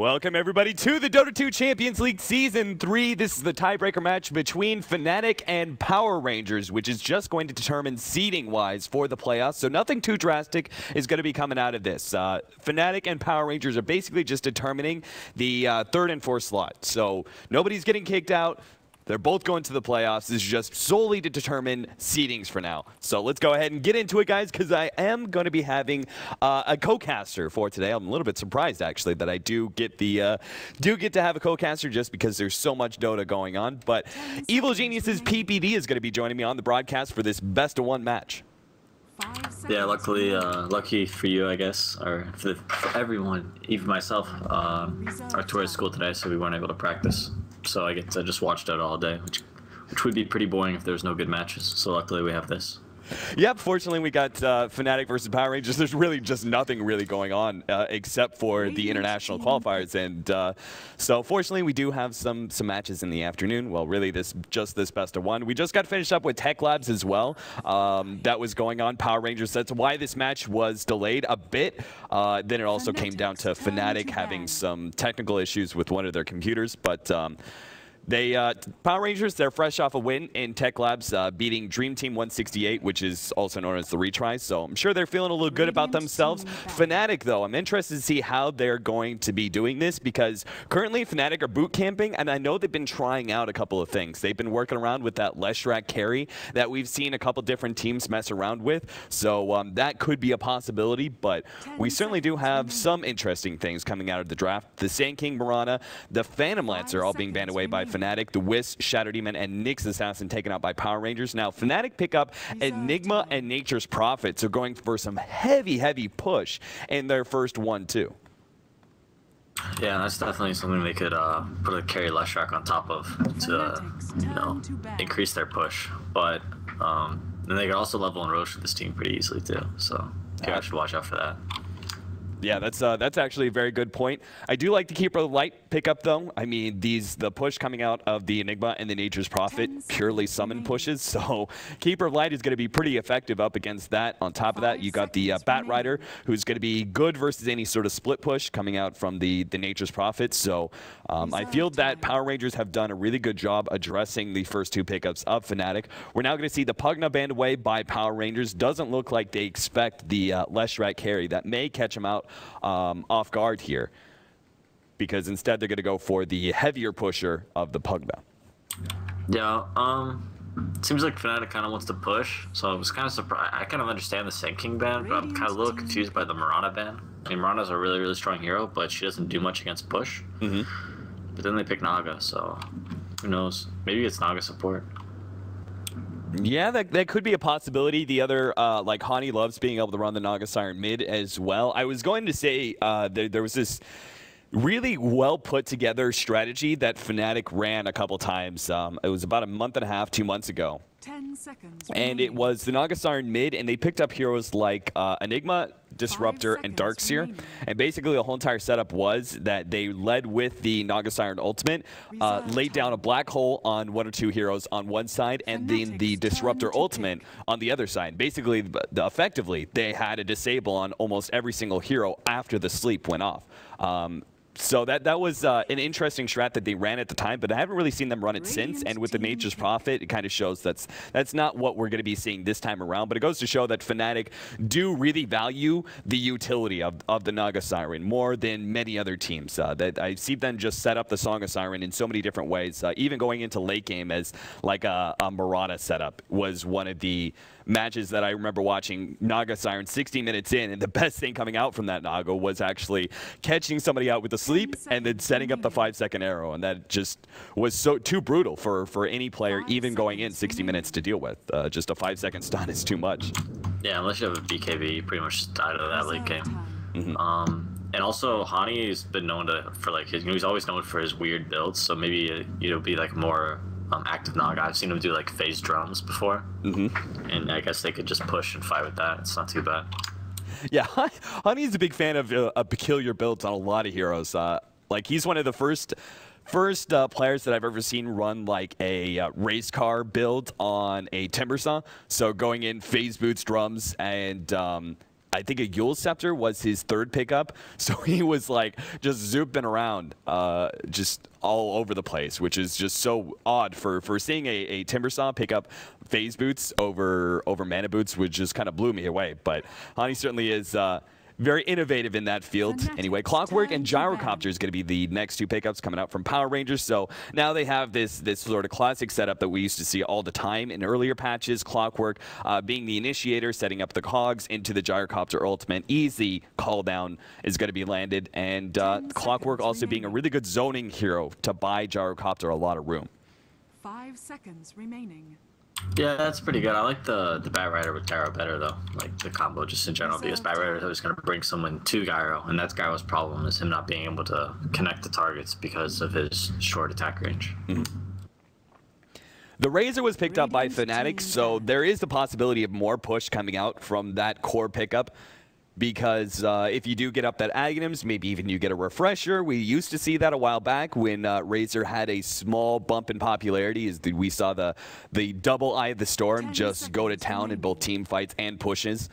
Welcome, everybody, to the Dota 2 Champions League Season 3. This is the tiebreaker match between Fnatic and Power Rangers, which is just going to determine seeding-wise for the playoffs. So nothing too drastic is going to be coming out of this. Fnatic and Power Rangers are basically just determining the third and fourth slot. So nobody's getting kicked out. They're both going to the playoffs. This is just solely to determine seedings for now. So let's go ahead and get into it, guys, because I am going to be having a co-caster for today. I'm a little bit surprised, actually, that I do get to have a co-caster just because there's so much Dota going on. But Evil Genius's PPD is going to be joining me on the broadcast for this best-of-1 match. Yeah, lucky for you, I guess, or for everyone, even myself, are towards school today, so we weren't able to practice. So I get to just watch Dota all day, which would be pretty boring if there's no good matches. So luckily we have this. Yep, fortunately we got Fnatic versus Power Rangers. There's really just nothing really going on except for the international qualifiers, and so fortunately we do have some matches in the afternoon. Well, really just this best of one. We just got finished up with Tech Labs as well. That was going on. Power Rangers. That's why this match was delayed a bit. Then it also came down to Fnatic having some technical issues with one of their computers, but. Power Rangers, they're fresh off a win in Tech Labs, beating Dream Team 168, which is also known as the retry. So I'm sure they're feeling a little good about themselves. Fnatic, though, I'm interested to see how they're going to be doing this, because currently Fnatic are boot camping, and I know they've been trying out a couple of things. They've been working around with that Leshrac carry that we've seen a couple different teams mess around with. So that could be a possibility, but we certainly do have some interesting things coming out of the draft. The Sand King Mirana, the Phantom Lancer all being banned away by Fnatic, the Wisp, Shadow Demon, and Nyx Assassin taken out by Power Rangers. Now, Fnatic pick up Enigma and Nature's Prophet, so going for some heavy push in their first 1-2. Yeah, that's definitely something they could put a carry Leshrac on top of to, increase their push. But then they could also level and Roche with this team pretty easily too. So yeah, I should watch out for that. Yeah, that's actually a very good point. I do like the Keeper of the Light pickup, though. I mean, the push coming out of the Enigma and the Nature's Prophet, purely summon pushes. So Keeper of Light is going to be pretty effective up against that. On top of that, you got the Bat Rider, who's going to be good versus any sort of split push coming out from the Nature's Prophet. So I feel that Power Rangers have done a really good job addressing the first two pickups of Fnatic. We're now going to see the Pugna banned away by Power Rangers. Doesn't look like they expect the Leshrac carry. That may catch them out off guard here, because instead they're going to go for the heavier pusher of the Pugna. Yeah, seems like Fnatic kind of wants to push, so I was kind of surprised. I kind of understand the Sand King ban, but I'm kind of a little confused by the Mirana ban. I mean, Mirana's a really strong hero, but she doesn't do much against push. But then they pick Naga, so who knows? Maybe it's Naga support. Yeah, that could be a possibility. The other, like, Hani loves being able to run the Naga Siren mid as well. I was going to say there was this really well put together strategy that Fnatic ran a couple times. It was about a month and a half, 2 months ago. 10 seconds. And it was the Naga Siren mid, and they picked up heroes like Enigma, Disruptor, and Darkseer. And basically the whole entire setup was that they led with the Naga Siren ultimate, laid down a black hole on one or two heroes on one side, and then the Disruptor ultimate on the other side. Basically, effectively, they had a disable on almost every single hero after the sleep went off. So that was an interesting strat that they ran at the time, but I haven't really seen them run it since. And with the Nature's Prophet, it kind of shows that's not what we're going to be seeing this time around. But it goes to show that Fnatic do really value the utility of the Naga Siren more than many other teams. That I see them just set up the Song of Siren in so many different ways. Even going into late game as like a Mirana setup was one of the matches that I remember watching Naga Siren 60 minutes in, and the best thing coming out from that Naga was actually catching somebody out with a sleep and then setting up the 5-second arrow, and that just was too brutal for any player even going in 60 minutes to deal with. Just a 5-second stun is too much. Yeah, unless you have a BKB, you pretty much died out of that late game. And also Hani has been known for like he's always known for his weird builds, so maybe be like more active Naga. I've seen him do like phase drums before, and I guess they could just push and fight with that. It's not too bad. Yeah, Honey's a big fan of peculiar builds on a lot of heroes. Like, he's one of the first players that I've ever seen run like a race car build on a Timbersaw. So going in phase boots, drums, and I think a Yule Scepter was his third pickup, so he was like just zooping around, just all over the place, which is just so odd for seeing a Timbersaw pick up phase boots over mana boots, which just kind of blew me away. But Hani certainly is very innovative in that field. Anyway, Clockwork and Gyrocopter is going to be the next two pickups coming out from Power Rangers. So now they have this sort of classic setup that we used to see all the time in earlier patches. Clockwork being the initiator, setting up the cogs into the Gyrocopter ultimate. Easy call down is going to be landed. And Clockwork also being a really good zoning hero to buy Gyrocopter a lot of room. 5 seconds remaining. Yeah, that's pretty good. I like the Bat Rider with Gyro better, though. Like, the combo just in general, because Bat Rider is always going to bring someone to Gyro, and that's Gyro's problem, is him not being able to connect the targets because of his short attack range. The Razor was picked up by Fnatic, so there is the possibility of more push coming out from that core pickup. Because if you do get up that Aghanims, maybe even you get a refresher. We used to see that a while back when Razor had a small bump in popularity. We saw the double Eye of the Storm just go to town in both team fights and pushes.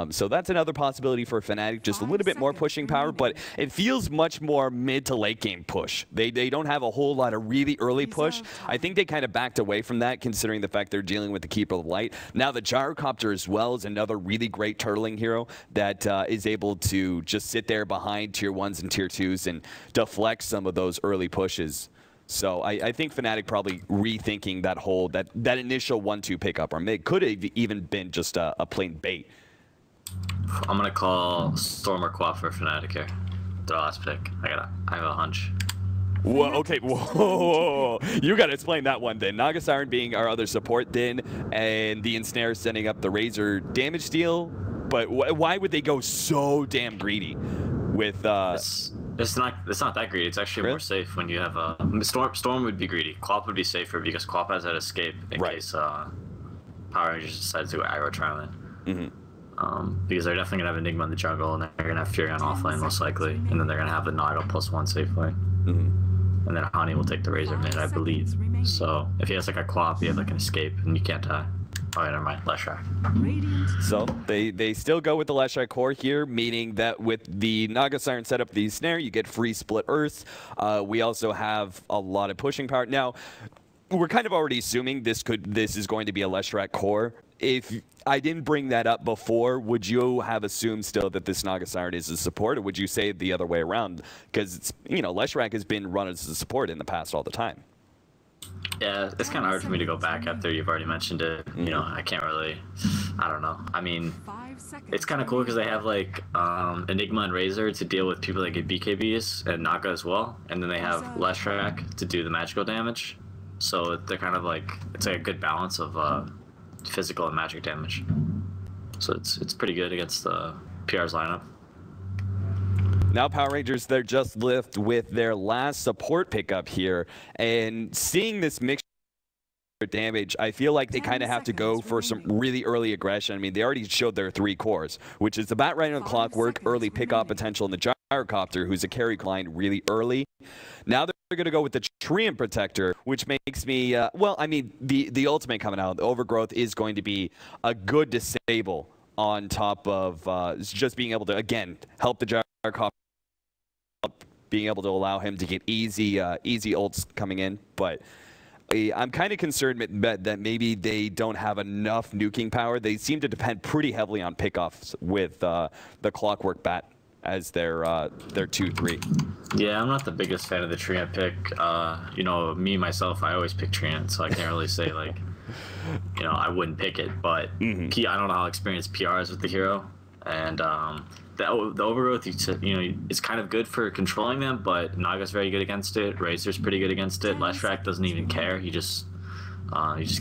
So that's another possibility for Fnatic, just a little bit more pushing power, but it feels much more mid to late game push. They don't have a whole lot of really early push. I think they kind of backed away from that, considering the fact they're dealing with the Keeper of Light. Now the Gyrocopter as well is another really great turtling hero that is able to just sit there behind tier 1s and tier 2s and deflect some of those early pushes. So I think Fnatic probably rethinking that whole, that initial 1-2 pickup, or it could have even been just a plain bait. I'm gonna call Storm or Quaff for Fnatic here. The last pick. I have a hunch. Whoa, okay, whoa. You gotta explain that one then. Naga Siren being our other support then, and the Ensnare setting up the Razor damage deal. But why would they go so damn greedy with It's not that greedy. It's actually more safe when you have a Storm would be greedy. Quap would be safer because Quap has that escape in case Power Rangers decides to go aggro Triland. Because they're definitely gonna have Enigma in the jungle, and they're gonna have Fury on offlane most likely, and then they're gonna have the Naga +1 safe lane. And then Hani will take the Razor mid, I believe. So if he has like a Quap, you have like an escape, and you can't die. Oh, yeah, never mind. Leshrac. So they still go with the Leshrac core here, meaning that with the Naga Siren setup, the snare, you get free split Earth. We also have a lot of pushing power. Now, we're kind of already assuming this is going to be a Leshrac core. If I didn't bring that up before, would you have assumed still that this Naga Siren is a support, or would you say the other way around? Because it's, Leshrac has been run as a support in the past all the time. Yeah, it's kind of hard for me to go back after you've already mentioned it. I can't really, I don't know. I mean, it's kind of cool because they have like Enigma and Razor to deal with people that get BKBs and Naga as well. And then they have Leshrac to do the magical damage. So they're kind of like, it's like a good balance of physical and magic damage. So it's pretty good against the PR's lineup. Now Power Rangers, they're just left with their last support pickup here, and seeing this mixture of damage, I feel like they kind of have to go for some really early aggression. I mean, they already showed their 3 cores, which is the Bat Rider and Clockwork, early pickup potential, and the Gyrocopter, who's a carry line really early. Now they're going to go with the Treant Protector, which makes me, well, I mean, the ultimate coming out, the Overgrowth is going to be a good disable on top of just being able to, again, help the Gyrocopter, being able to allow him to get easy ults coming in. But I'm kind of concerned that maybe they don't have enough nuking power. They seem to depend pretty heavily on pickoffs with the Clockwork Bat as their 2-3. Yeah, I'm not the biggest fan of the Treant pick. Me, myself, I always pick Treant, so I can't really say, like, I wouldn't pick it. But I don't know how experienced PR is with the hero. And the Overgrowth, it's kind of good for controlling them, but Naga's very good against it. Razor's pretty good against it. Leshrac doesn't even care. He just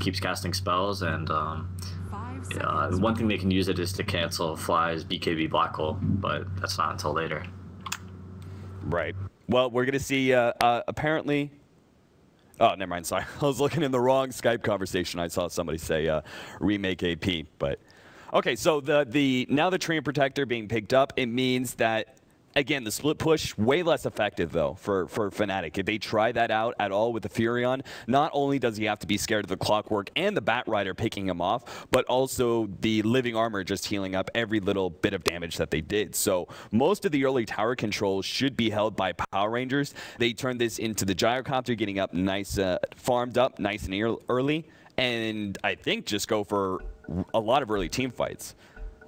keeps casting spells, and one thing they can use it is to cancel Fly's BKB Black Hole, but that's not until later. Right. Well, we're gonna see apparently. Oh, never mind. Sorry, I was looking in the wrong Skype conversation. I saw somebody say remake AP, but. Okay, so now the Treant Protector being picked up, it means that Again, the split push, way less effective, though, for Fnatic. If they try that out at all with the Furion, not only does he have to be scared of the Clockwork and the Bat Rider picking him off, but also the Living Armor just healing up every little bit of damage that they did. So most of the early tower controls should be held by Power Rangers. They turned this into the Gyrocopter getting up nice, farmed up nice and early, and I think just go for a lot of early team fights.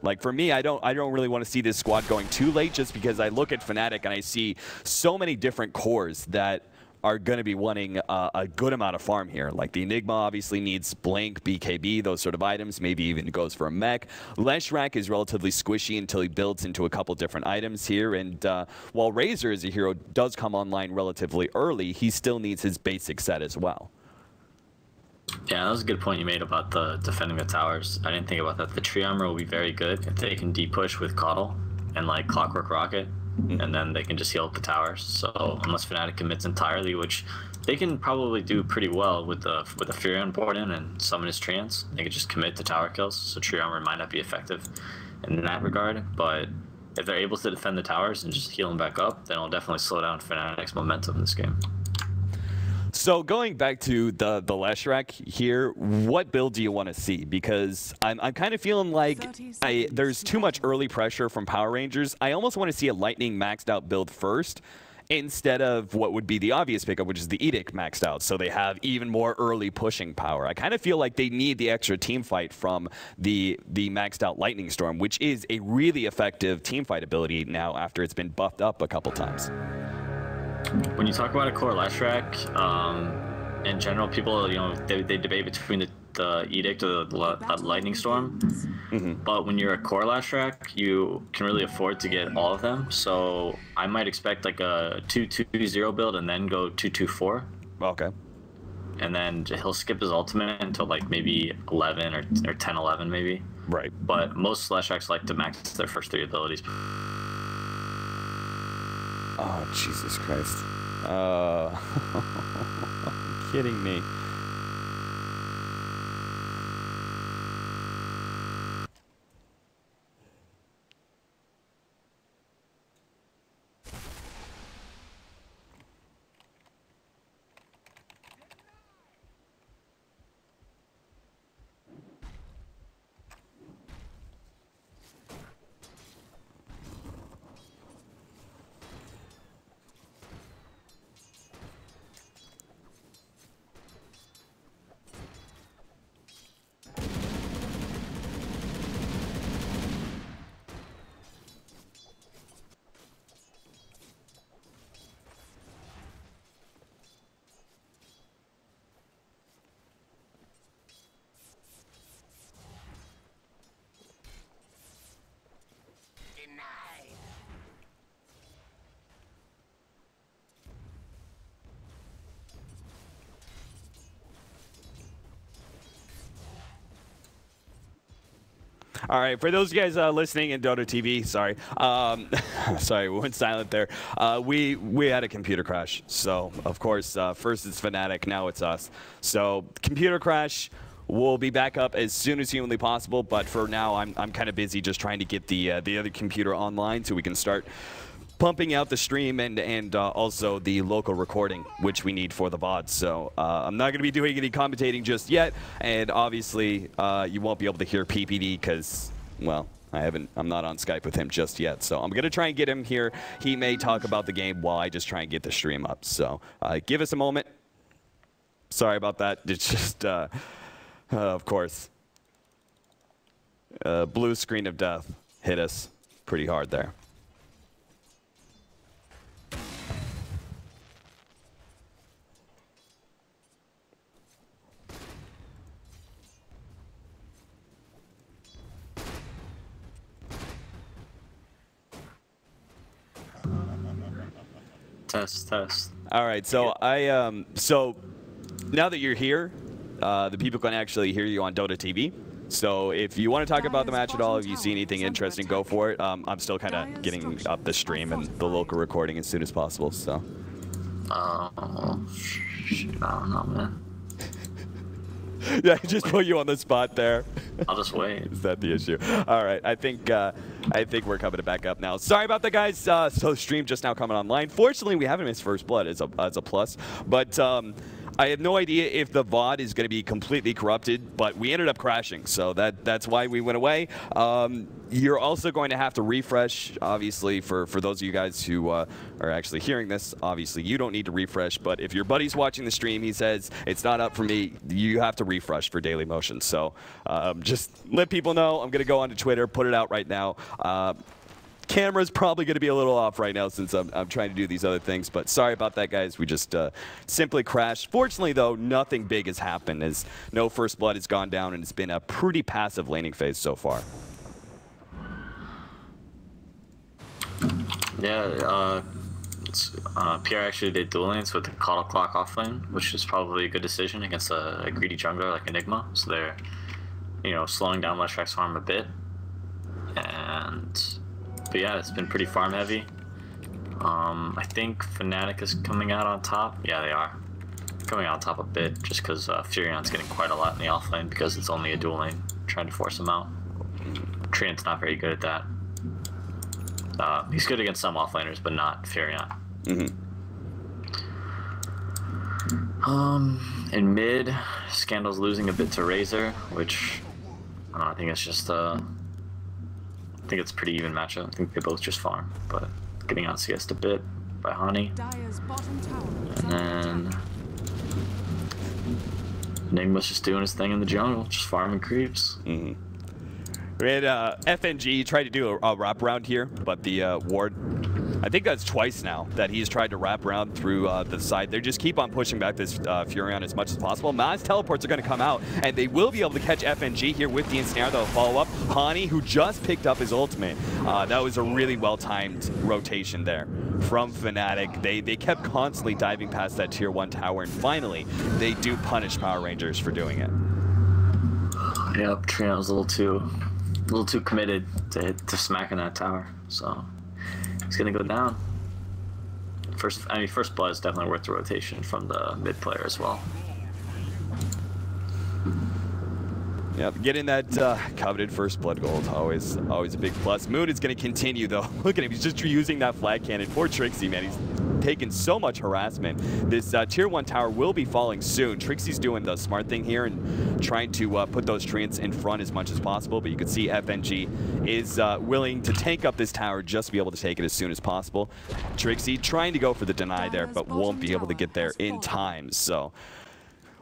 Like, for me, I don't really want to see this squad going too late, just because I look at Fnatic and I see so many different cores that are going to be wanting a good amount of farm here. Like, the Enigma obviously needs Blink, BKB, those sort of items. Maybe even goes for a mech. Leshrac is relatively squishy until he builds into a couple different items here. And while Razor as a hero does come online relatively early, he still needs his basic set as well. Yeah, that was a good point you made about the defending the towers. I didn't think about that. The tree armor will be very good if they can deep-push with Caudle and like Clockwork Rocket, and then they can just heal up the towers. So unless Fnatic commits entirely, which they can probably do pretty well with the Furion board in and summon his Treants, they can just commit to tower kills. So tree armor might not be effective in that regard, but if they're able to defend the towers and just heal them back up, then it'll definitely slow down Fnatic's momentum in this game. So going back to the Leshrac here, what build do you want to see? Because I'm kind of feeling like there's too much early pressure from Power Rangers. I almost want to see a Lightning maxed out build first, instead of what would be the obvious pickup, which is the Edict maxed out. So they have even more early pushing power. I kind of feel like they need the extra team fight from the maxed out Lightning Storm, which is a really effective team fight ability now after it's been buffed up a couple times. When you talk about a core Leshrac, in general, people, they debate between the Edict or the Lightning Storm. But when you're a core Leshrac, you can really afford to get all of them. So I might expect like a 2-2-0 build and then go 2-2-4. Okay. And then he'll skip his ultimate until like maybe 11 or 10-11 maybe. Right. But most Leshracs like to max their first 3 abilities. Oh, Jesus Christ. Are you kidding me? All right, for those guys listening in DotaTV, sorry, sorry, we went silent there. We had a computer crash, so of course, first it's Fnatic, now it's us. So computer crash. We'll be back up as soon as humanly possible, but for now, I'm kind of busy just trying to get the other computer online so we can start pumping out the stream and also the local recording, which we need for the VOD. So I'm not going to be doing any commentating just yet, and obviously you won't be able to hear PPD because, well, I'm not on Skype with him just yet. So I'm going to try and get him here. He may talk about the game while I just try and get the stream up. So give us a moment. Sorry about that. It's just, of course, blue screen of death hit us pretty hard there. Test. All right, so so now that you're here, the people can actually hear you on DotaTV. So if you want to talk about the match at all, if you see anything interesting, go for it. I'm still kind of getting up the stream and the local recording as soon as possible. So. Shit, I don't know, man. Yeah, I just put you on the spot there. I'll just wait. Is that the issue? All right, I think we're coming back up now. Sorry about that, guys. So the stream just now coming online. Fortunately, we haven't missed first blood as a plus, but I have no idea if the VOD is going to be completely corrupted, but we ended up crashing, so that's why we went away. You're also going to have to refresh, obviously, for those of you guys who are actually hearing this. Obviously, you don't need to refresh, but if your buddy's watching the stream, he says, it's not up for me, you have to refresh for Daily Motion. So just let people know. I'm going to go onto Twitter, put it out right now. Camera's probably going to be a little off right now since I'm trying to do these other things, but sorry about that, guys. We just simply crashed. Fortunately, though, nothing big has happened as no first blood has gone down, and it's been a pretty passive laning phase so far. Yeah, PR actually did dual lanes with the Coddle Clock off lane, which is probably a good decision against a greedy jungler like Enigma. So they're, slowing down Leshrek's farm a bit. But yeah, it's been pretty farm heavy. I think Fnatic is coming out on top. Yeah, they are. Coming out on top a bit just because Furion's getting quite a lot in the off lane because it's only a dual lane, trying to force him out. Treant's not very good at that. He's good against some offlaners, but not Furion. In mid, Scandal's losing a bit to Razor, which I think it's just I think it's a pretty even matchup. I think they both just farm, but getting out CS'd a bit by Hani. And then Enigma's just doing his thing in the jungle, just farming creeps. We had FNG try to do a wraparound here, but the ward, I think that's twice now that he's tried to wrap around through the side. They just keep on pushing back this Furion as much as possible. Maz teleports are going to come out, and they will be able to catch FNG here with the ensnare. They'll follow up. Hani, who just picked up his ultimate. That was a really well-timed rotation there from Fnatic. They kept constantly diving past that tier 1 tower, and finally, they do punish Power Rangers for doing it. Yep, Trina was a little too committed to smacking that tower, so he's gonna go down. First blood is definitely worth the rotation from the mid player as well. Yep, getting that coveted first blood gold, always a big plus. Moon is going to continue, though. Look at him, he's just using that flag cannon. Poor Trixie, man, he's taken so much harassment. This tier 1 tower will be falling soon. Trixie's doing the smart thing here and trying to put those treants in front as much as possible, but you can see FNG is willing to tank up this tower just to be able to take it as soon as possible. Trixie trying to go for the deny there, but won't be able to get there in time, so...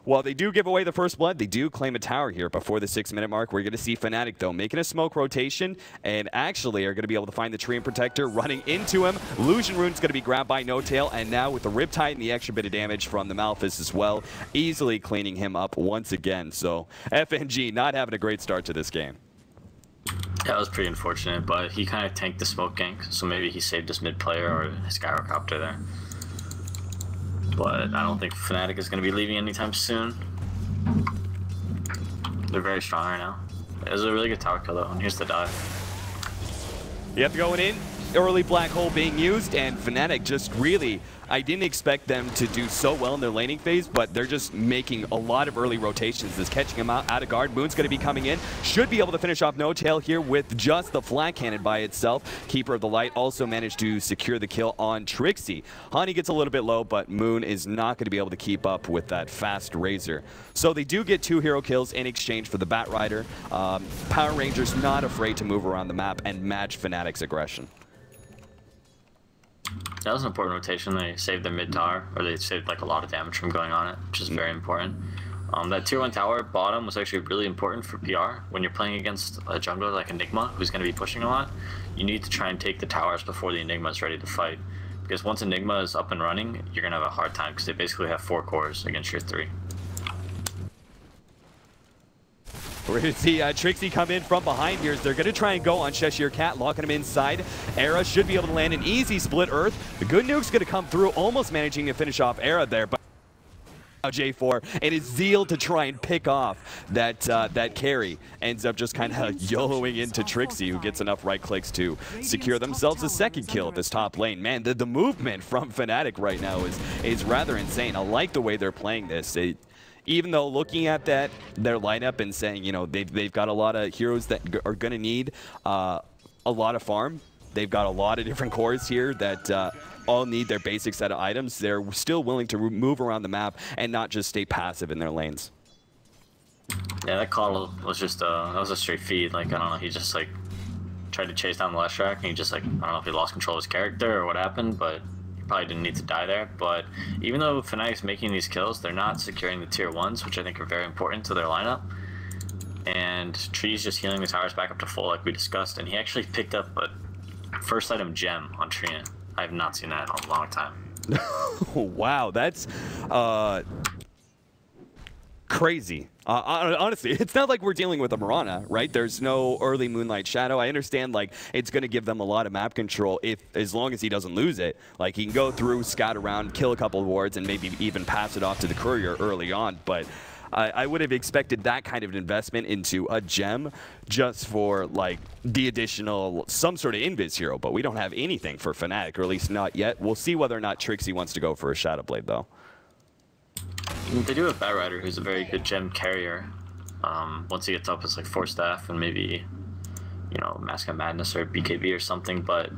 While they do give away the first blood, they do claim a tower here before the 6-minute mark. We're going to see Fnatic, though, making a smoke rotation and actually are going to be able to find the Treant Protector running into him. Illusion Rune's going to be grabbed by No Tail, and now with the Riptide and the extra bit of damage from the Malphus as well, easily cleaning him up once again. So FNG not having a great start to this game. That was pretty unfortunate, but he kind of tanked the smoke gank, so maybe he saved his mid player or his gyrocopter there. But I don't think Fnatic is going to be leaving anytime soon. They're very strong right now. It was a really good tower kill though, and here's the dive. Yep, going in. Early black hole being used, and Fnatic just really, I didn't expect them to do so well in their laning phase, but they're just making a lot of early rotations. This catching him out of guard. Moon's going to be coming in. Should be able to finish off No Tail here with just the flag cannon by itself. Keeper of the Light also managed to secure the kill on Trixie. Hani gets a little bit low, but Moon is not going to be able to keep up with that fast Razor. So they do get 2 hero kills in exchange for the Bat Rider. Power Rangers not afraid to move around the map and match Fnatic's aggression. That was an important rotation. They saved their mid tower, or they saved like a lot of damage from going on it, which is very important. That tier 1 tower bottom was actually really important for PR. When you're playing against a jungler like Enigma, who's going to be pushing a lot, you need to try and take the towers before the Enigma is ready to fight. Because once Enigma is up and running, you're going to have a hard time because they basically have 4 cores against your 3. We're going to see Trixie come in from behind here. They're going to try and go on Cheshire Cat, locking him inside. Era should be able to land an easy split Earth. The good nuke's going to come through, almost managing to finish off Era there. But now J4 and his zeal to try and pick off that carry ends up just kind of YOLOing into Trixie, who gets enough right clicks to secure themselves a second kill at this top lane. Man, the movement from Fnatic right now is rather insane. I like the way they're playing this. even though looking at their lineup and saying, you know, they've got a lot of heroes that are going to need a lot of farm. They've got a lot of different cores here that all need their basic set of items. They're still willing to move around the map and not just stay passive in their lanes. Yeah, that call was just that was a straight feed. Like, I don't know, he just like tried to chase down the last track, and he just like, I don't know if he lost control of his character or what happened, but he probably didn't need to die there. But even though Fnatic's making these kills, they're not securing the tier 1s, which I think are very important to their lineup. And Tree's just healing the towers back up to full like we discussed, and he actually picked up a first item gem on Treant. I have not seen that in a long time. Wow, that's crazy. Honestly, it's not like we're dealing with a Mirana, right? There's no early Moonlight Shadow. I understand, like, it's going to give them a lot of map control as long as he doesn't lose it. Like, he can go through, scout around, kill a couple of wards, and maybe even pass it off to the courier early on. But I would have expected that kind of an investment into a gem just for, like, the additional, some sort of invis hero. But we don't have anything for Fnatic, or at least not yet. We'll see whether or not Trixie wants to go for a Shadow Blade, though. They do have Batrider, who's a very good gem carrier. Once he gets up, it's like 4 staff and maybe, you know, Mask of Madness or BKB or something. But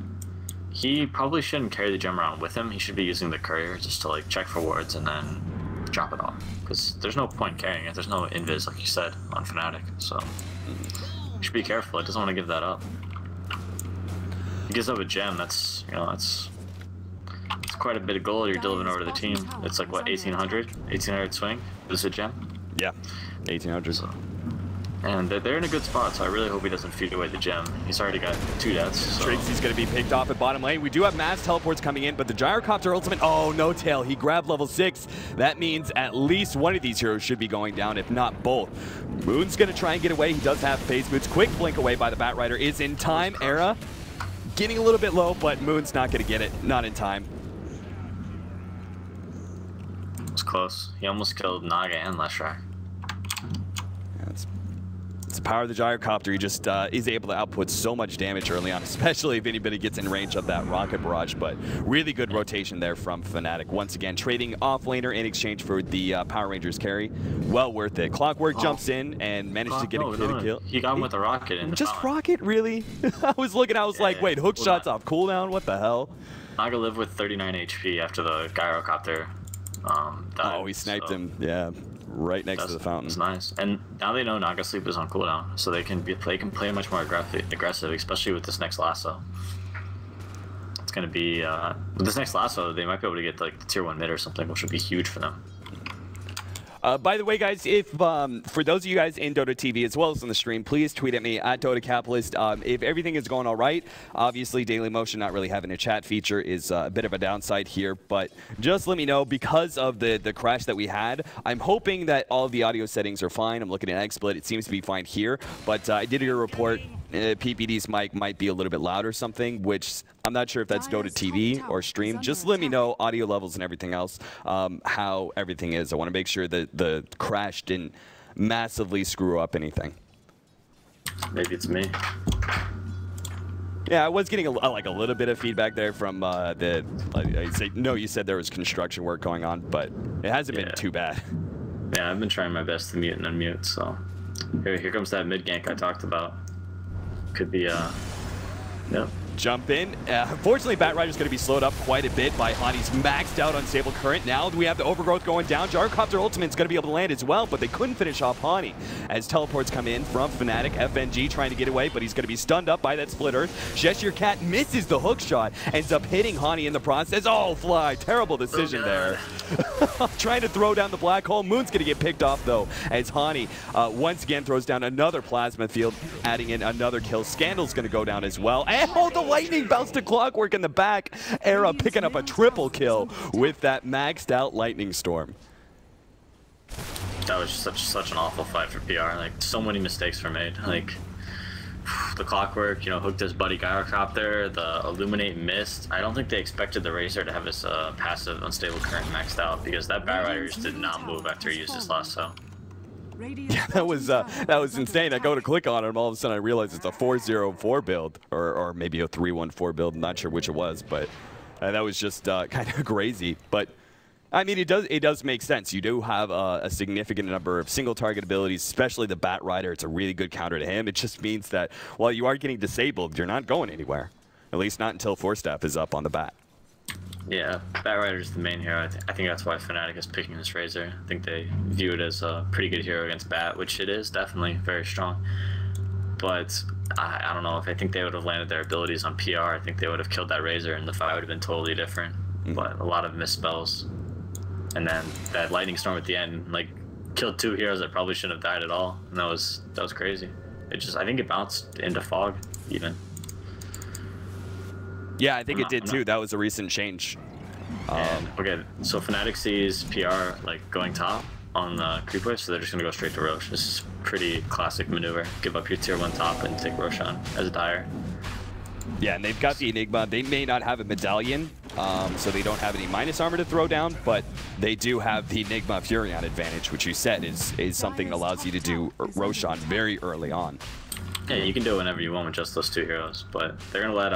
he probably shouldn't carry the gem around with him. He should be using the courier just to like check for wards and then drop it off. Because there's no point carrying it. There's no invis, like you said, on Fnatic. So you should be careful. He doesn't want to give that up. He gives up a gem. That's, you know, that's quite a bit of gold you're delivering over to the team. It's like, what, 1,800 swing? Is this a gem? Yeah, 1,800. So, and they're in a good spot, so I really hope he doesn't feed away the gem. He's already got 2 deaths. So. Trixie's going to be picked off at bottom lane. We do have mass teleports coming in, but the Gyrocopter ultimate, oh, no tail. He grabbed level 6. That means at least one of these heroes should be going down, if not both. Moon's going to try and get away. He does have phase boots. Quick blink away by the Batrider is in time. Era getting a little bit low, but Moon's not going to get it. Not in time. Close. He almost killed Naga and Leshrac. Yeah, it's the power of the Gyrocopter. He just is able to output so much damage early on, especially if anybody gets in range of that rocket barrage. But really good rotation there from Fnatic. Once again, trading off laner in exchange for the Power Rangers carry. Well worth it. Clockwork jumps in and managed to get a kill. He got him with a rocket. In just rocket, really? I was looking, I was like, wait, hook shots off cooldown? What the hell? Naga lived with 39 HP after the Gyrocopter. Oh, he sniped him, yeah, right next to the fountain. It's nice, and now they know Naga Sleep is on cooldown, so they can play much more aggressive, especially with this next lasso. It's gonna be with this next lasso, they might be able to get like the tier 1 mid or something, which would be huge for them. By the way, guys, if for those of you guys in DotaTV as well as on the stream, please tweet at me at DotaCapitalist. If everything is going all right, obviously Dailymotion not really having a chat feature is a bit of a downside here, but just let me know because of the crash that we had. I'm hoping that all of the audio settings are fine. I'm looking at XSplit. It seems to be fine here, but I did hear a report PPD's mic might be a little bit loud or something, which I'm not sure if that's DotaTV or stream. Just let me know audio levels and everything else, how everything is. I want to make sure that the crash didn't massively screw up anything. Maybe it's me. Yeah, I was getting like a little bit of feedback there from you said there was construction work going on, but it hasn't been too bad. Yeah, I've been trying my best to mute and unmute, so here comes that mid gank I talked about. Could be, yep. Jump in. Unfortunately, Batrider's going to be slowed up quite a bit by Hani's maxed out unstable current. Now we have the overgrowth going down. Gyrocopter Ultimate's going to be able to land as well, but they couldn't finish off Hani as teleports come in from Fnatic. FNG trying to get away, but he's going to be stunned up by that split earth. Cheshire Cat misses the hook shot, ends up hitting Hani in the process. Oh, Fly. Terrible decision there. Trying to throw down the black hole. Moon's going to get picked off, though, as Hani once again throws down another plasma field, adding in another kill. Scandal's going to go down as well. And the lightning bounce to Clockwork in the back. Era picking up a triple kill with that maxed out lightning storm. That was such an awful fight for PR. Like, so many mistakes were made. Like, the Clockwork, you know, hooked his buddy Gyrocopter. The Illuminate missed. I don't think they expected the Razor to have his passive unstable current maxed out, because that Batrider just did not move after he used his lasso. Yeah, that was insane. I go to click on it, and all of a sudden I realize it's a 404 build, or maybe a 314 build. I'm not sure which it was, but that was just kind of crazy. But I mean, it does make sense. You do have a significant number of single target abilities, especially the Bat Rider. It's a really good counter to him. It just means that while you are getting disabled, you're not going anywhere. At least not until Force Staff is up on the Bat. Yeah, Bat Rider's the main hero. I think that's why Fnatic is picking this Razor. I think they view it as a pretty good hero against Bat, which it is, definitely very strong. But I don't know, if I think they would have landed their abilities on PR, I think they would have killed that Razor and the fight would have been totally different. But a lot of misspells. And then that Lightning Storm at the end, like, killed 2 heroes that probably shouldn't have died at all. And that was crazy. I think it bounced into Fog, even. Yeah, I think it did too. That was a recent change. Okay, so Fnatic sees PR like going top on the creep wave, so they're just gonna go straight to Rosh. This is pretty classic maneuver. Give up your tier 1 top and take Roshan as a Dire. Yeah, and they've got the Enigma. They may not have a medallion, so they don't have any minus armor to throw down, but they do have the Enigma Furion advantage, which you said is something that allows you to do Roshan very early on. Yeah, you can do it whenever you want with just those 2 heroes, but they're gonna let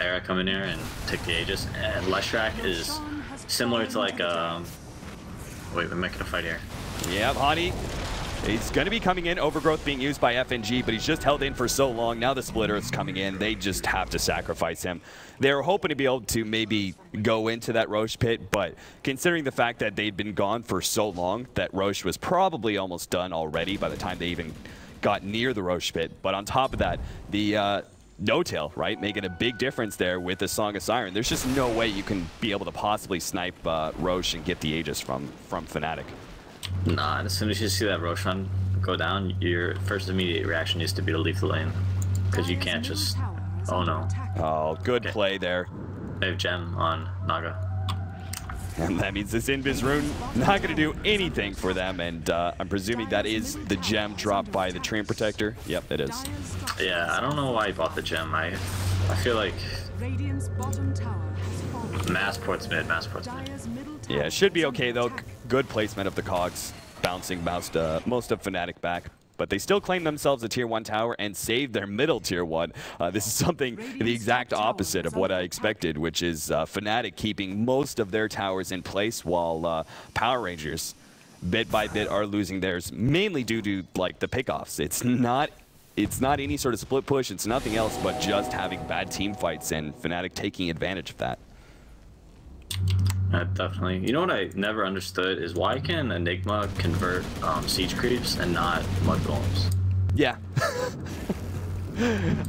Era come in here and take the Aegis, and Leshrac is similar to like wait, we're making a fight here. Yeah, Hani. He's going to be coming in. Overgrowth being used by FNG, but he's just held in for so long. Now the Splitter is coming in. They just have to sacrifice him. They were hoping to be able to maybe go into that Rosh pit, but considering the fact that they'd been gone for so long, that Rosh was probably almost done already by the time they even got near the Rosh pit. But on top of that, the no-tail, right, making a big difference there with the Song of Siren. There's just no way you can be able to possibly snipe Rosh and get the Aegis from Fnatic. Nah, as soon as you see that Roshan go down, your first immediate reaction needs to be to leave the lane. Because you can't just... Oh no. Oh, good play there. They have Gem on Naga. And that means this Invis rune not going to do anything for them, and I'm presuming that is the gem dropped by the Treant Protector. Yep, it is. Yeah, I don't know why he bought the gem. I feel like Massport's mid. Yeah, it should be okay though. Good placement of the cogs, bouncing most of Fnatic back. But they still claim themselves a tier 1 tower and save their middle tier 1. This is something the exact opposite of what I expected, which is Fnatic keeping most of their towers in place while Power Rangers, bit by bit, are losing theirs, mainly due to like the pickoffs. It's not any sort of split push. It's nothing else but just having bad team fights and Fnatic taking advantage of that. Definitely. You know what I never understood is why can Enigma convert siege creeps and not mud golems? Yeah.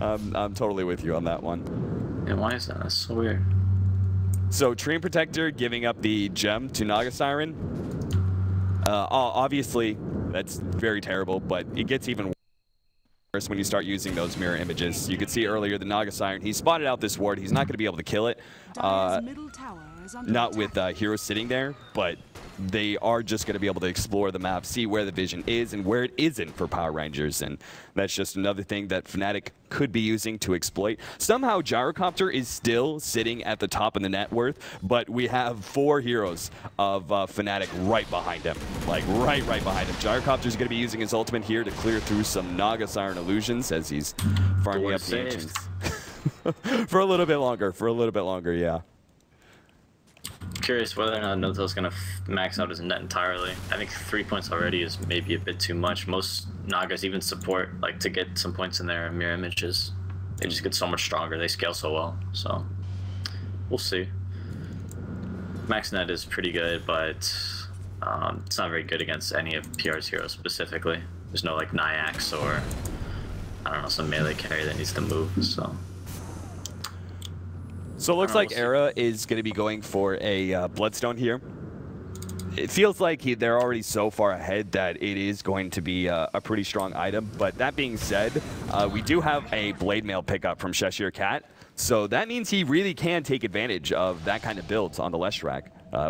I'm totally with you on that one. And why is that? That's so weird. So Treant Protector giving up the gem to Naga Siren. Obviously, that's very terrible, but it gets even worse when you start using those mirror images. You could see earlier the Naga Siren, he spotted out this ward. He's not going to be able to kill it. Not with heroes sitting there, but they are just going to be able to explore the map, see where the vision is and where it isn't for Power Rangers, and that's just another thing that Fnatic could be using to exploit. Somehow Gyrocopter is still sitting at the top of the net worth, but we have 4 heroes of Fnatic right behind him, like right behind him. Gyrocopter is going to be using his ultimate here to clear through some Naga Siren illusions as he's farming up the ancients. For a little bit longer, yeah. Curious whether or not No-Tail's gonna max out his net entirely. I think 3 points already is maybe a bit too much. Most Nagas even support like to get some points in their mirror images. They just get so much stronger. They scale so well. So we'll see. Max net is pretty good, but it's not very good against any of PR's heroes specifically. There's no like Nyax or I don't know, some melee carry that needs to move. So it looks like Era is going to be going for a Bloodstone here. It feels like they're already so far ahead that it is going to be a pretty strong item. But that being said, we do have a Blade Mail pickup from Cheshire Cat. So that means he really can take advantage of that kind of builds on the Leshrac.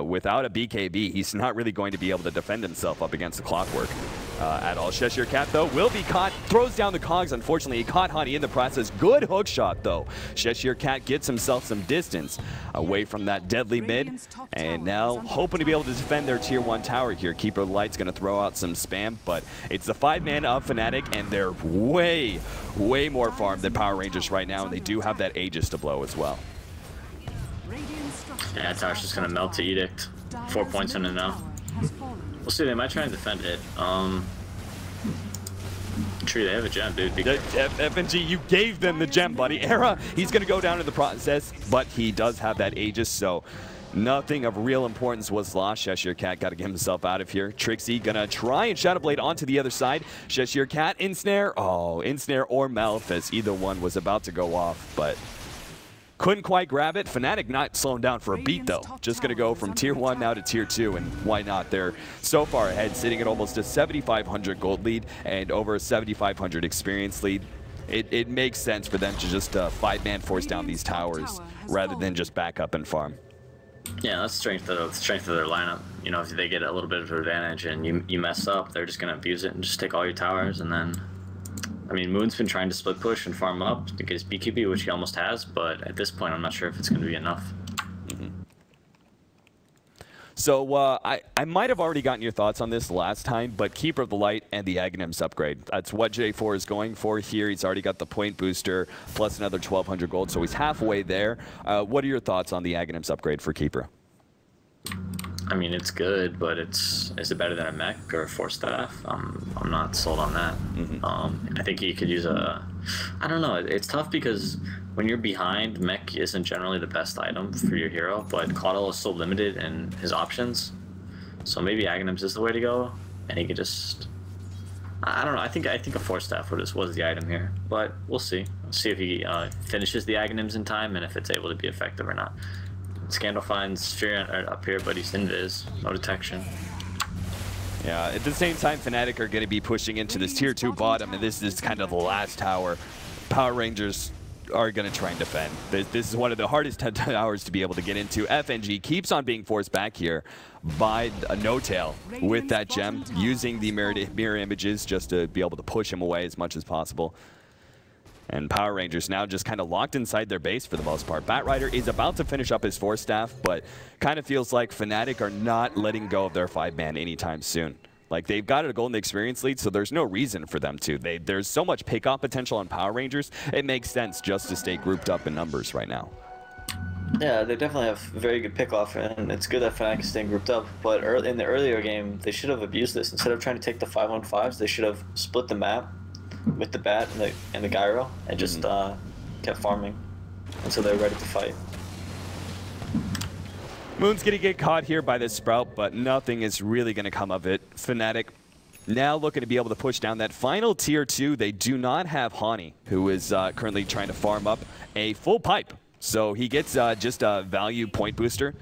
Without a BKB, he's not really going to be able to defend himself up against the Clockwork at all. Cheshire Cat, though, will be caught. Throws down the cogs, unfortunately. He caught Hani in the process. Good hook shot, though. Cheshire Cat gets himself some distance away from that deadly mid. And now hoping to be able to defend their tier 1 tower here. Keeper Light's going to throw out some spam, but it's the 5-man of Fnatic, and they're way more farmed than Power Rangers right now, and they do have that Aegis to blow as well. Yeah, tower's just gonna melt to Edict. 4 points in enough. We'll see. They might try and defend it. True, they have a gem, dude. FNG, you gave them the gem, buddy. Era, he's going to go down in the process, but he does have that Aegis, so nothing of real importance was lost. Cheshire Cat got to get himself out of here. Trixie going to try and Shadow Blade onto the other side. Cheshire Cat, Ensnare. Oh, Ensnare or Malphus. Either one was about to go off, but couldn't quite grab it. Fnatic not slowing down for a beat, though. Just going to go from Tier 1 now to Tier 2, and why not? They're so far ahead, sitting at almost a 7,500 gold lead and over a 7,500 experience lead. It makes sense for them to just 5-man force down these towers rather than just back up and farm. Yeah, that's strength of their lineup. You know, if they get a little bit of advantage and you mess up, they're just going to abuse it and just take all your towers. And then, I mean, Moon's been trying to split push and farm up to get his BKB, which he almost has, but at this point, I'm not sure if it's going to be enough. So I might have already gotten your thoughts on this last time, but Keeper of the Light and the Aghanims upgrade. That's what J4 is going for here. He's already got the point booster plus another 1,200 gold, so he's halfway there. What are your thoughts on the Aghanims upgrade for Keeper? I mean, it's good, but is it better than a mech or a force staff? I'm not sold on that. I think you could use I don't know. It's tough because when you're behind, mech isn't generally the best item for your hero, but Caudle is so limited in his options. So maybe Aghanims is the way to go, and he could just, I don't know. I think a force staff was the item here, but we'll see. We'll see if he finishes the Aghanims in time and if it's able to be effective or not. Scandal finds Fear up here, but he's invis, no detection. Yeah, at the same time, Fnatic are going to be pushing into this Tier 2 bottom, and this is kind of the last tower. Power Rangers are going to try and defend. This is one of the hardest towers to be able to get into. FNG keeps on being forced back here by a No-Tail with that gem, using the mirror images just to be able to push him away as much as possible. And Power Rangers now just kind of locked inside their base for the most part. Batrider is about to finish up his force staff, but kind of feels like Fnatic are not letting go of their 5-man anytime soon. Like, they've got a golden experience lead, so there's no reason for them to. There's so much pick-off potential on Power Rangers, it makes sense just to stay grouped up in numbers right now. Yeah, they definitely have very good pick-off, and it's good that Fnatic is staying grouped up. But in the earlier game, they should have abused this. Instead of trying to take the 5-on-5s, they should have split the map with the bat and the gyro and just kept farming until they're ready to fight. Moon's going to get caught here by this Sprout, but nothing is really going to come of it. Fnatic now looking to be able to push down that final Tier 2. They do not have Hani, who is currently trying to farm up a full pipe. So he gets just a value point booster.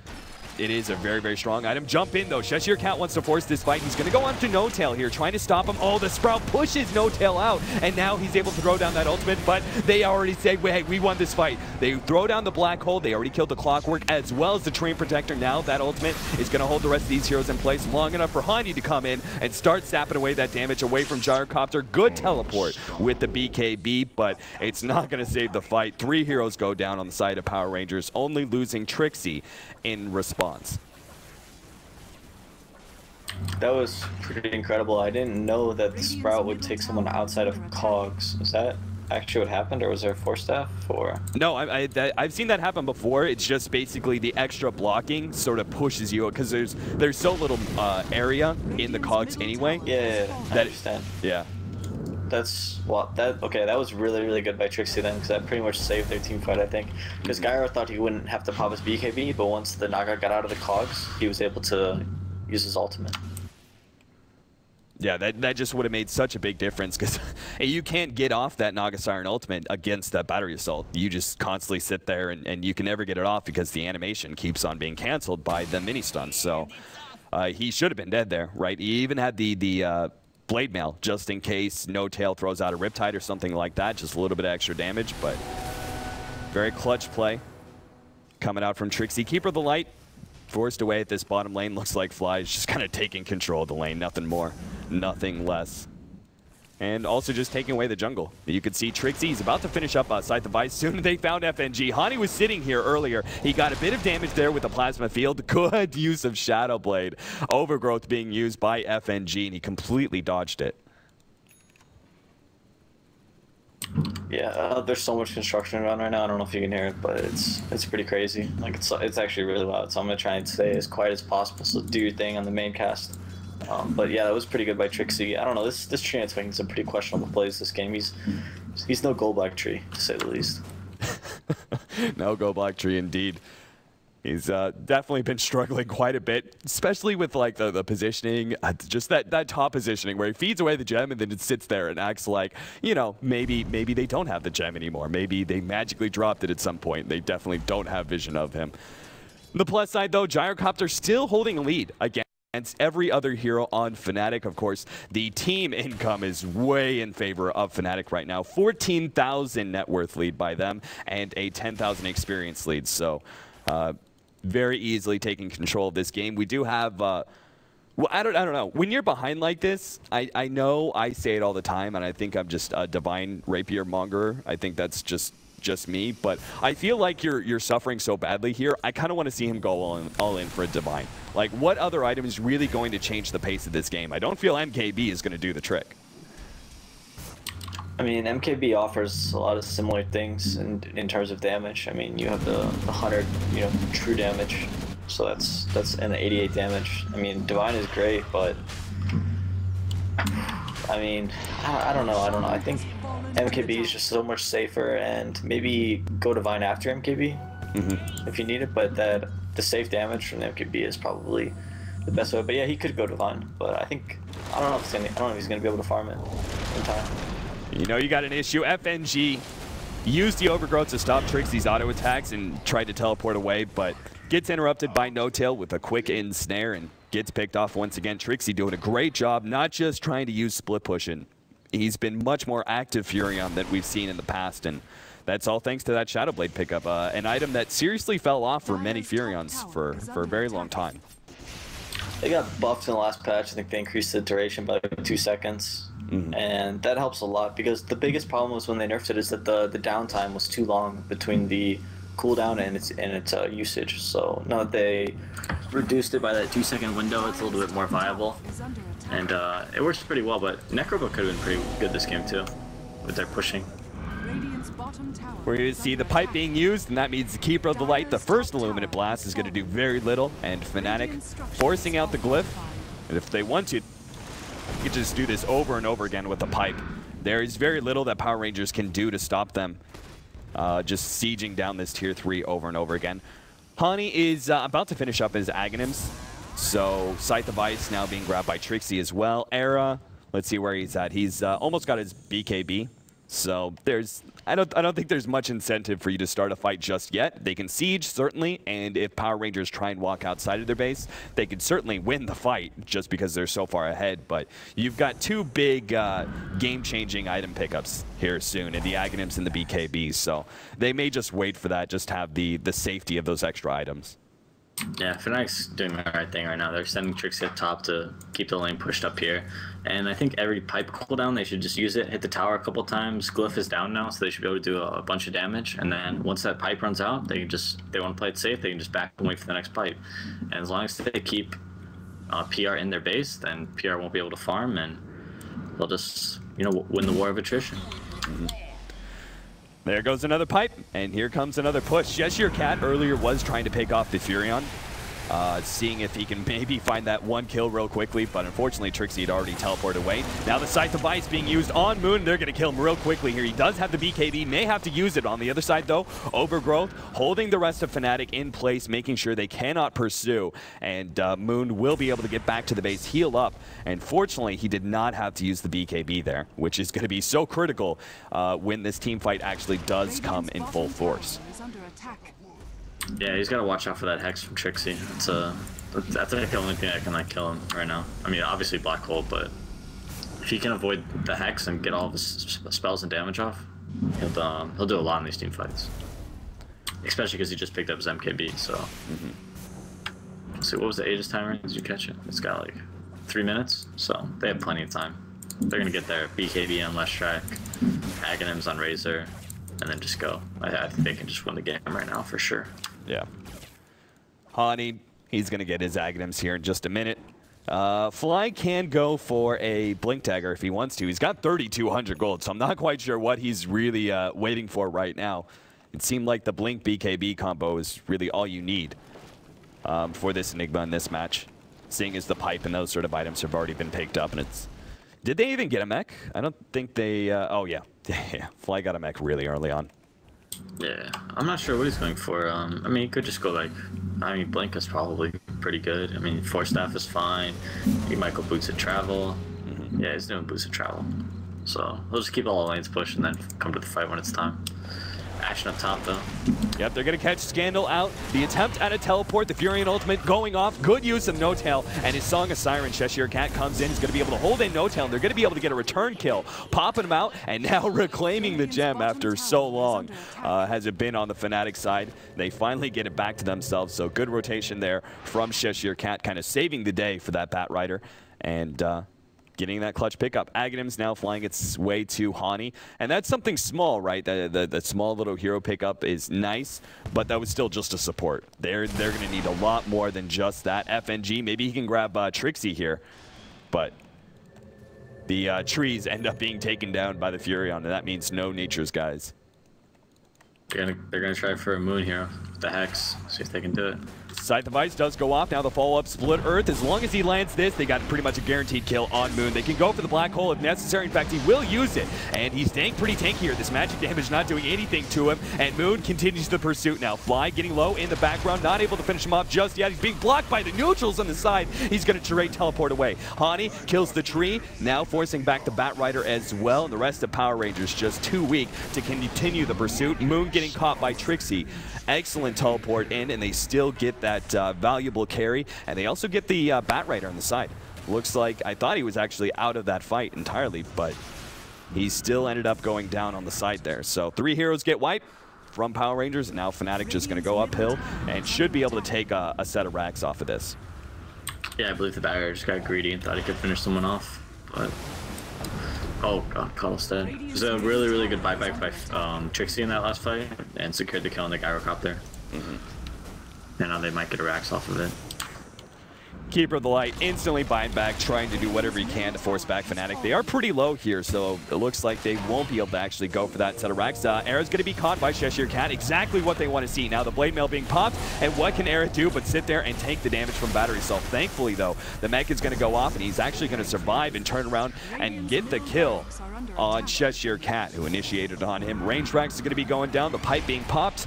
It is a very, very strong item. Jump in, though. Cheshire Cat wants to force this fight. He's going to go on to No-Tail here, trying to stop him. Oh, the Sprout pushes No-Tail out, and now he's able to throw down that ultimate, but they already say, hey, we won this fight. They throw down the Black Hole. They already killed the Clockwork, as well as the Terrain Protector. Now that ultimate is going to hold the rest of these heroes in place long enough for Hani to come in and start sapping away that damage away from Gyrocopter. Good teleport with the BKB, but it's not going to save the fight. 3 heroes go down on the side of Power Rangers, only losing Trixie in response. That was pretty incredible. I didn't know that the Sprout would take someone outside of Cogs. Is that actually what happened, or was there a force staff? Or no, I've seen that happen before. It's just basically the extra blocking sort of pushes you, because there's so little area in the Cogs anyway. Yeah, I understand. Yeah. That's okay. That was really, really good by Trixie then, because that pretty much saved their team fight, I think. Because Gyro thought he wouldn't have to pop his BKB, but once the Naga got out of the Cogs, he was able to use his ultimate. Yeah, that just would have made such a big difference, because you can't get off that Naga Siren ultimate against that battery assault. You just constantly sit there, and you can never get it off because the animation keeps on being canceled by the mini stuns. So he should have been dead there, right? He even had the blade mail just in case No-Tail throws out a Riptide or something like that, just a little bit of extra damage, but very clutch play coming out from Trixie. Keeper of the Light forced away at this bottom lane. Looks like Fly's just kind of taking control of the lane, nothing more, nothing less. And also just taking away the jungle. You could see Trixie's about to finish up outside the Vice. Soon they found FNG. Hani was sitting here earlier. He got a bit of damage there with the Plasma Field. Good use of Shadow Blade. Overgrowth being used by FNG, and he completely dodged it. Yeah, there's so much construction around right now. I don't know if you can hear it, but it's pretty crazy. Like it's actually really loud. So I'm gonna try and stay as quiet as possible. So do your thing on the main cast. But yeah, that was pretty good by Trixie. I don't know. This Treant's making some pretty questionable plays this game. He's no gold black tree, to say the least. No gold black tree indeed. He's definitely been struggling quite a bit, especially with like the positioning, just that top positioning where he feeds away the gem and then it sits there and acts like, you know, maybe they don't have the gem anymore. Maybe they magically dropped it at some point. They definitely don't have vision of him. The plus side though, Gyrocopter still holding a lead against every other hero on Fnatic. Of course, the team income is way in favor of Fnatic right now. 14,000 net worth lead by them and a 10,000 experience lead. So very easily taking control of this game. We do have, well, I don't know. When you're behind like this, I know I say it all the time, and I think I'm just a divine rapier monger. I think that's just me, but I feel like you're suffering so badly here. I kind of want to see him go all in for a divine. Like, what other item is really going to change the pace of this game? I don't feel MKB is going to do the trick. I mean, MKB offers a lot of similar things in terms of damage. I mean, you have the 100, you know, true damage, so that's an 88 damage. I mean, Divine is great, but I mean, I don't know. I think MKB is just so much safer, and maybe go Divine after MKB if you need it. But the safe damage from the MKB is probably the best way. But yeah, he could go Divine, but I don't know if he's gonna be able to farm it in time. You know you got an issue. FNG used the overgrowth to stop Trixie's auto attacks and tried to teleport away, but gets interrupted by No-Tail with a quick in snare and gets picked off once again. Trixie doing a great job, not just trying to use split pushing. He's been much more active Furion than we've seen in the past, and that's all thanks to that Shadow Blade pickup, an item that seriously fell off for many Furions for a very long time. They got buffed in the last patch. I think they increased the duration by 2 seconds. And that helps a lot, because the biggest problem was when they nerfed it is that the downtime was too long between the cooldown and its usage. So now that they reduced it by that 2-second window, it's a little bit more viable, and it works pretty well. But Necrobo could have been pretty good this game too, with their pushing. We're going to see the pipe being used, and that means the Keeper of the Light, the first Illuminate Blast, is going to do very little, and Fnatic forcing out the Glyph. And if they want to, you can just do this over and over again with the pipe. There is very little that Power Rangers can do to stop them. Just sieging down this tier 3 over and over again. Hani is about to finish up his Aghanims. So Scythe of Ice now being grabbed by Trixie as well. Era, let's see where he's at. He's almost got his BKB. So I don't think there's much incentive for you to start a fight just yet. They can siege, certainly, and if Power Rangers try and walk outside of their base, they could certainly win the fight just because they're so far ahead. But you've got two big game-changing item pickups here soon, in the Aghanims and the BKB, so they may just wait for that, just have the safety of those extra items. Yeah, Fnatic's doing the right thing right now. They're sending Trixie up top to keep the lane pushed up here. And I think every pipe cooldown, they should just use it, hit the tower a couple times. Glyph is down now, so they should be able to do a bunch of damage. And then once that pipe runs out, they want to play it safe, they can just back and wait for the next pipe. And as long as they keep PR in their base, then PR won't be able to farm, and they'll just, win the war of attrition. There goes another pipe, and here comes another push. Yeshir Cat earlier was trying to pick off the Furion, seeing if he can maybe find that one kill real quickly, but unfortunately Trixie had already teleported away. Now the Scythe of Ice being used on Moon. They're going to kill him real quickly here. He does have the BKB, may have to use it. On the other side though, Overgrowth holding the rest of Fnatic in place, making sure they cannot pursue, and Moon will be able to get back to the base, heal up, and fortunately he did not have to use the BKB there, which is going to be so critical when this team fight actually does come in full force. Yeah, he's got to watch out for that Hex from Trixie. That's like the only thing that can kill him right now. I mean, obviously Black Hole, but if he can avoid the Hex and get all of his spells and damage off, he'll do a lot in these team fights. Especially because he just picked up his MKB, so. Let's see, what was the Aegis timer? Did you catch it? It's got like 3 minutes, so they have plenty of time. They're going to get their BKB on Last Track, Aghanims on Razor, and then just go. I think they can just win the game right now for sure. Yeah. Hani, he's going to get his Aghanims here in just a minute. Fly can go for a Blink Dagger if he wants to. He's got 3,200 gold, so I'm not quite sure what he's really waiting for right now. It seemed like the Blink BKB combo is really all you need for this Enigma in this match, seeing as the pipe and those sort of items have already been picked up. And it's... Did they even get a mech? I don't think they... oh, yeah. Fly got a mech really early on. Yeah, I'm not sure what he's going for. I mean, he could just go like... I mean, Blink is probably pretty good. I mean, Force Staff is fine. He might go Boots of Travel. Yeah, he's doing Boots of Travel. So, he'll just keep all the lanes pushed and then come to the fight when it's time. Action up top, though. Yep, they're going to catch Scandal out. The attempt at a teleport, the Furion ultimate going off. Good use of No-Tail, and his Song of Siren. Cheshire Cat comes in. He's going to be able to hold in No-Tail, and they're going to be able to get a return kill. Popping him out, and now reclaiming the gem after so long has it been on the Fnatic side. They finally get it back to themselves, so good rotation there from Cheshire Cat, kind of saving the day for that Bat Rider. And getting that clutch pickup. Aghanim's now flying its way to Hani, and that's something small, right? The small little hero pickup is nice, but that was still just a support. They're going to need a lot more than just that. FNG, maybe he can grab Trixie here, but the trees end up being taken down by the Furion, and that means no Nature's guys. They're gonna try for a Moon here with the Hex, see if they can do it. Scythe Device does go off. Now the follow-up Split Earth. As long as he lands this, they got pretty much a guaranteed kill on Moon. They can go for the Black Hole if necessary. In fact, he will use it. And he's staying pretty tanky here. This magic damage not doing anything to him. And Moon continues the pursuit now. Fly getting low in the background. Not able to finish him off just yet. He's being blocked by the neutrals on the side. He's going to Charade teleport away. Hani kills the tree. Now forcing back the Bat Rider as well. And the rest of Power Rangers just too weak to continue the pursuit. Moon getting caught by Trixie. Excellent teleport in, and they still get that valuable carry, and they also get the Bat Rider on the side. Looks like, I thought he was actually out of that fight entirely, but he still ended up going down on the side there. So 3 heroes get wiped from Power Rangers, and now Fnatic just going to go uphill and should be able to take a set of racks off of this. Yeah, I believe the Bat Rider just got greedy and thought he could finish someone off, but... Oh god, Cuddle's dead. It was a really, really good buyback by Trixie in that last fight, and secured the kill on the gyrocopter. And now they might get a racks off of it. Keeper of the Light instantly buying back, trying to do whatever he can to force back Fnatic. They are pretty low here, so it looks like they won't be able to actually go for that set of racks. Era's going to be caught by Cheshire Cat, exactly what they want to see. Now the Blade Mail being popped, and what can Era do but sit there and take the damage from Battery Cell? Thankfully, though, the mech is going to go off, and he's actually going to survive and turn around and get the kill on Cheshire Cat, who initiated on him. Range racks is going to be going down, the pipe being popped.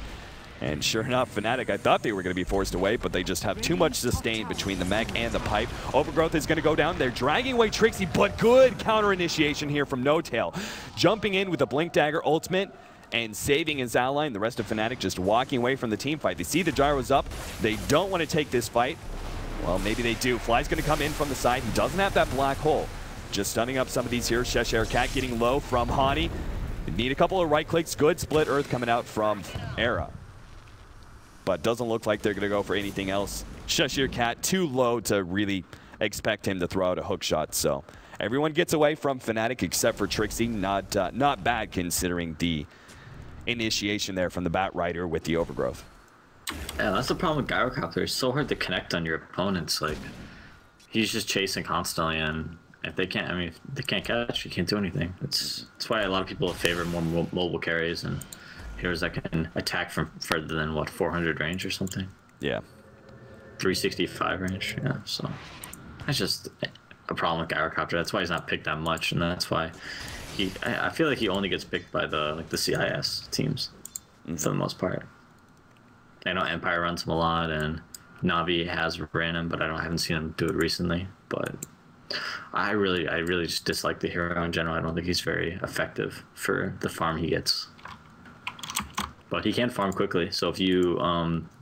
And sure enough, Fnatic, I thought they were going to be forced away, but they just have too much sustain between the mech and the pipe. Overgrowth is going to go down. They're dragging away Trixie, but good counter initiation here from No-Tail. Jumping in with a Blink Dagger ultimate and saving his ally, and the rest of Fnatic just walking away from the team fight. They see the gyros up. They don't want to take this fight. Well, maybe they do. Fly's going to come in from the side. He doesn't have that black hole. Just stunning up some of these here. Cheshire Cat getting low from Hani. Need a couple of right clicks. Good Split Earth coming out from Era. But doesn't look like they're going to go for anything else. Cheshire Cat too low to really expect him to throw out a hook shot. So everyone gets away from Fnatic except for Trixie. Not bad considering the initiation there from the Bat Rider with the Overgrowth. Yeah, that's the problem with Gyrocopter. It's so hard to connect on your opponents. Like, he's just chasing constantly, and if they can't, I mean, if they can't catch, you can't do anything. That's why a lot of people favor more mobile carries and heroes that can attack from further than, what, 400 range or something? Yeah. 365 range, yeah, so that's just a problem with Gyrocopter. That's why he's not picked that much, and that's why I feel like he only gets picked by the CIS teams for the most part. I know Empire runs him a lot, and Navi has ran him, but I haven't seen him do it recently. But I really just dislike the hero in general. I don't think he's very effective for the farm he gets. But he can farm quickly, so if you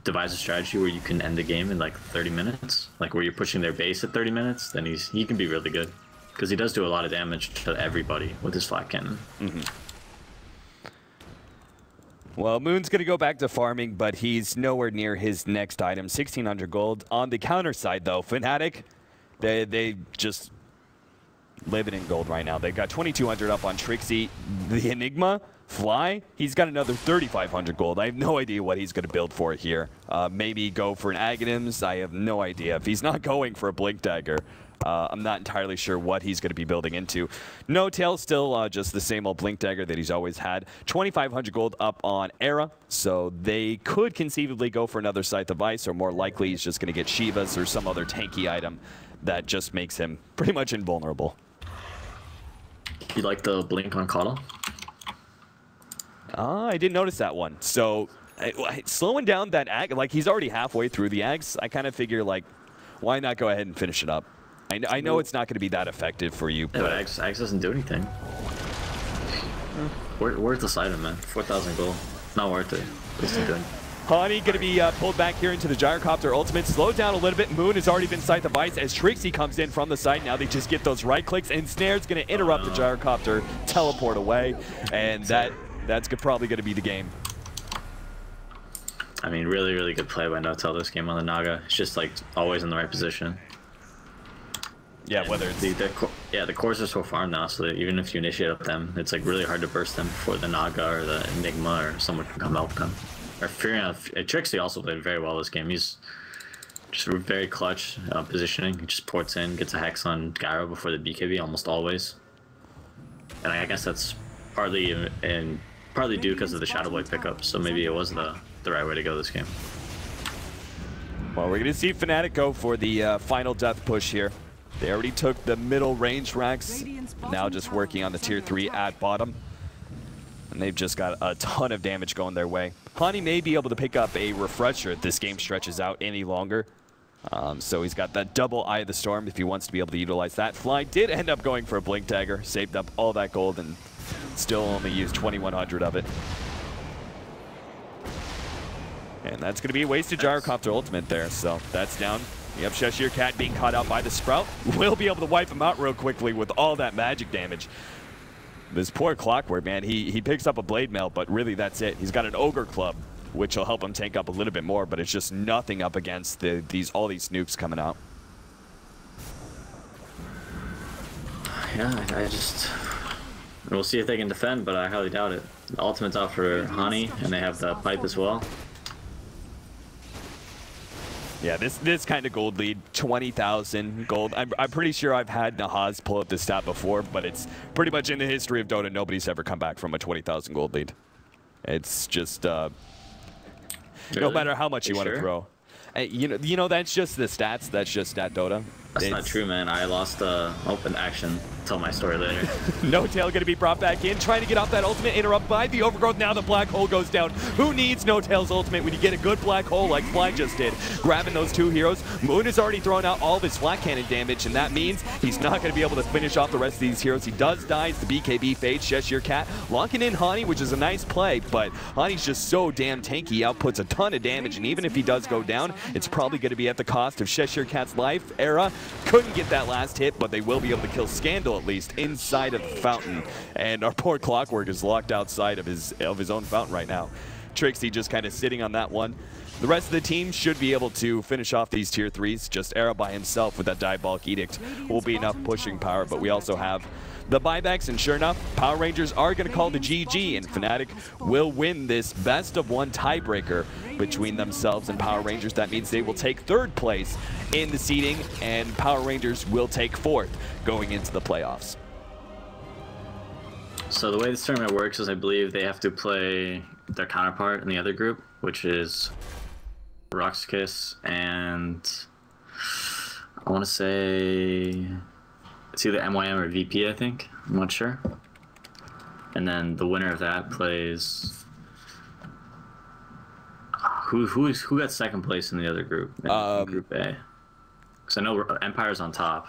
devise a strategy where you can end the game in like 30 minutes, like where you're pushing their base at 30 minutes, then he can be really good. Because he does do a lot of damage to everybody with his flat cannon. Well, Moon's going to go back to farming, but he's nowhere near his next item. 1,600 gold. On the counter side, though, Fnatic, they just living in gold right now. They've got 2,200 up on Trixie. The Enigma, Fly, he's got another 3,500 gold. I have no idea what he's going to build for here. Maybe go for an Aghanim's. I have no idea. If he's not going for a Blink Dagger, I'm not entirely sure what he's going to be building into. No Tail still just the same old Blink Dagger that he's always had. 2,500 gold up on Era, so they could conceivably go for another Scythe of Ice, or more likely he's just going to get Shivas or some other tanky item that just makes him pretty much invulnerable. You like the Blink on Coddle? I didn't notice that one. So slowing down that Ag, like he's already halfway through the Ags, I kind of figure like, why not go ahead and finish it up? I know it's not going to be that effective for you. Yeah, but Ags doesn't do anything. Where's the side of man? 4,000 gold. Not worth it. At least I'm doing. Hani going to be pulled back here into the Gyrocopter ultimate. Slowed down a little bit. Moon has already been Scythe of Ice as Trixie comes in from the side. Now they just get those right clicks, and Snare's going to interrupt the Gyrocopter, teleport away, and that's probably going to be the game. I mean, really, really good play by No-Tail this game on the Naga. It's just like always in the right position. Yeah, whether it's the cores are so far now, so that even if you initiate up them, it's like really hard to burst them before the Naga or the Enigma or someone can come help them. Or Trixie also played very well this game. He's just very clutch positioning. He just ports in, gets a hex on Gyro before the BKB almost always. And I guess that's partly due because of the Shadow Blade pickup. So maybe it was the right way to go this game. Well, we're going to see Fnatic go for the final death push here. They already took the middle range racks, now just working on the tier 3 at bottom. And they've just got a ton of damage going their way. Hani may be able to pick up a refresher if this game stretches out any longer. So he's got that double Eye of the Storm if he wants to be able to utilize that. Fly did end up going for a Blink Dagger, saved up all that gold, and still only used 2,100 of it. And that's going to be a wasted Gyrocopter ultimate there, so that's down. Yep, Cheshire Cat being caught out by the Sprout. Will be able to wipe him out real quickly with all that magic damage. This poor Clockwork, man, he picks up a Blade Mail, but really that's it. He's got an Ogre Club, which will help him tank up a little bit more, but it's just nothing up against all these nukes coming out. Yeah, we'll see if they can defend, but I highly doubt it. The ultimate's out for Hani, and they have the pipe as well. Yeah, this kind of gold lead, 20,000 gold. I'm pretty sure I've had Nahaz pull up this stat before, but it's pretty much in the history of Dota, nobody's ever come back from a 20,000 gold lead. It's just, really? No matter how much you want to throw. You know, that's just the stats. That's just stat Dota. That's not true, man. I lost open action. Tell my story later. No Tail going to be brought back in, trying to get off that ultimate, interrupt by the Overgrowth. Now the Black Hole goes down. Who needs No Tail's ultimate when you get a good Black Hole like Fly just did? Grabbing those two heroes. Moon has already thrown out all of his flat cannon damage, and that means he's not going to be able to finish off the rest of these heroes. He does die as the BKB fades. Cheshire Cat locking in Hani, which is a nice play, but Hani's just so damn tanky. He outputs a ton of damage, and even if he does go down, it's probably going to be at the cost of Cheshire Cat's life. Era couldn't get that last hit, but they will be able to kill Scandal at least inside of the fountain. And our poor Clockwork is locked outside of his own fountain right now. Trixie just kind of sitting on that one. The rest of the team should be able to finish off these tier 3s. Just Era by himself with that Diabolic Edict will be enough pushing power, but we also have the buybacks, and sure enough, Power Rangers are going to call the GG, and Fnatic will win this best-of-1 tiebreaker between themselves and Power Rangers. That means they will take 3rd place in the seeding, and Power Rangers will take 4th going into the playoffs. So the way this tournament works is I believe they have to play their counterpart in the other group, which is Roxkiss and I want to say it's either MYM or VP, I think. I'm not sure. And then the winner of that plays who got 2nd place in the other group? In Group A. Because I know Empire's on top.